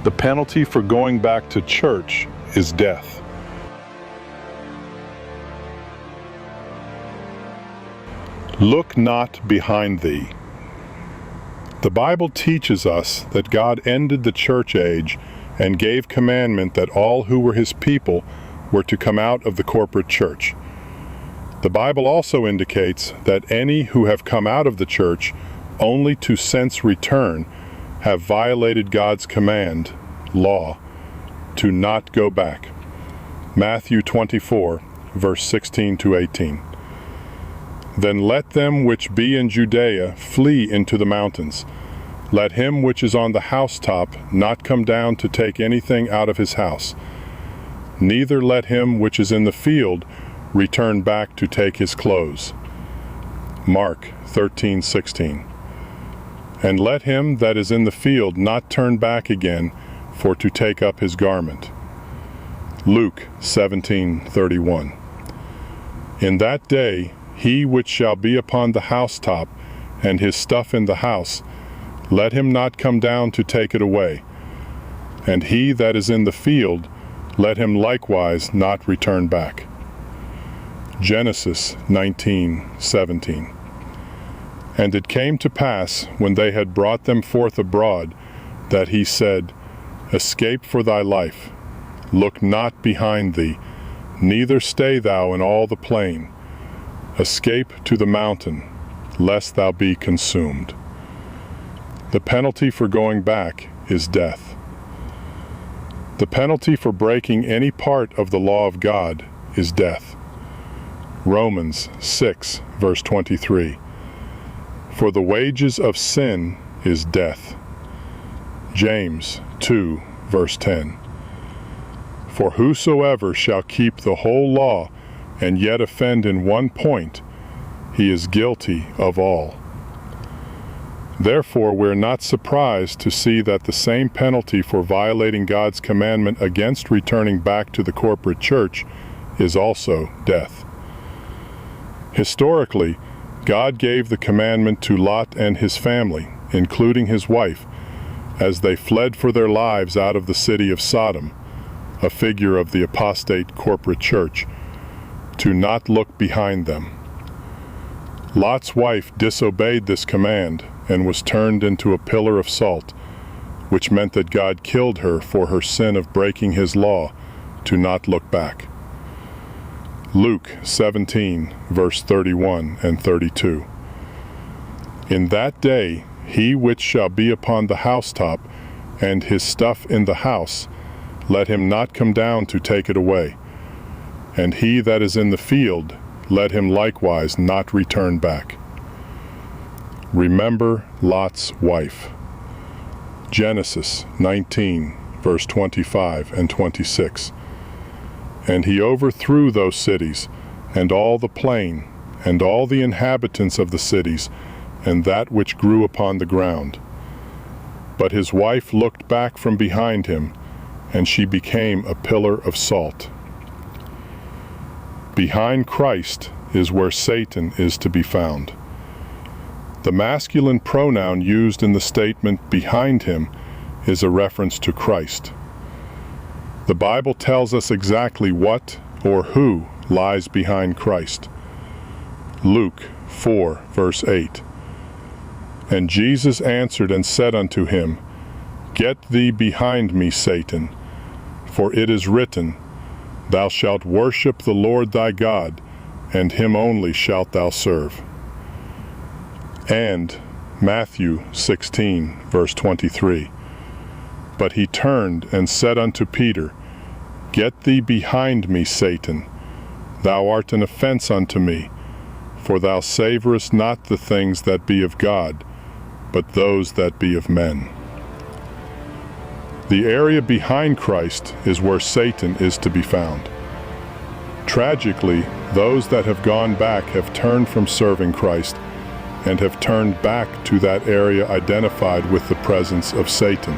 The penalty for going back to church is death. Look not behind thee. The Bible teaches us that God ended the church age and gave commandment that all who were his people were to come out of the corporate church. The Bible also indicates that any who have come out of the church only to since return have violated God's command, law, to not go back. Matthew 24, verse 16 to 18. Then let them which be in Judaea flee into the mountains. Let him which is on the housetop not come down to take anything out of his house. Neither let him which is in the field return back to take his clothes. Mark 13:16. And let him that is in the field not turn back again for to take up his garment. Luke 17:31. In that day he which shall be upon the housetop and his stuff in the house, let him not come down to take it away. And he that is in the field, let him likewise not return back. Genesis 19:17. And it came to pass, when they had brought them forth abroad, that he said, Escape for thy life. Look not behind thee, neither stay thou in all the plain. Escape to the mountain, lest thou be consumed. The penalty for going back is death. The penalty for breaking any part of the law of God is death. Romans 6, verse 23. For the wages of sin is death. James 2, verse 10. For whosoever shall keep the whole law and yet offend in one point, he is guilty of all. Therefore, we're not surprised to see that the same penalty for violating God's commandment against returning back to the corporate church is also death. Historically, God gave the commandment to Lot and his family, including his wife, as they fled for their lives out of the city of Sodom, a figure of the apostate corporate church, to not look behind them. Lot's wife disobeyed this command and was turned into a pillar of salt, which meant that God killed her for her sin of breaking his law to not look back. Luke 17, verse 31 and 32. In that day he which shall be upon the housetop and his stuff in the house, let him not come down to take it away. And he that is in the field, let him likewise not return back. Remember Lot's wife. Genesis 19, verse 25 and 26. And he overthrew those cities, and all the plain, and all the inhabitants of the cities, and that which grew upon the ground. But his wife looked back from behind him, and she became a pillar of salt. Behind Christ is where Satan is to be found. The masculine pronoun used in the statement behind him is a reference to Christ. The Bible tells us exactly what or who lies behind Christ. Luke 4, verse 8. And Jesus answered and said unto him, Get thee behind me, Satan, for it is written, Thou shalt worship the Lord thy God, and him only shalt thou serve. And Matthew 16, verse 23. But he turned and said unto Peter, Get thee behind me, Satan. Thou art an offense unto me, for thou savorest not the things that be of God, but those that be of men. The area behind Christ is where Satan is to be found. Tragically, those that have gone back have turned from serving Christ and have turned back to that area identified with the presence of Satan.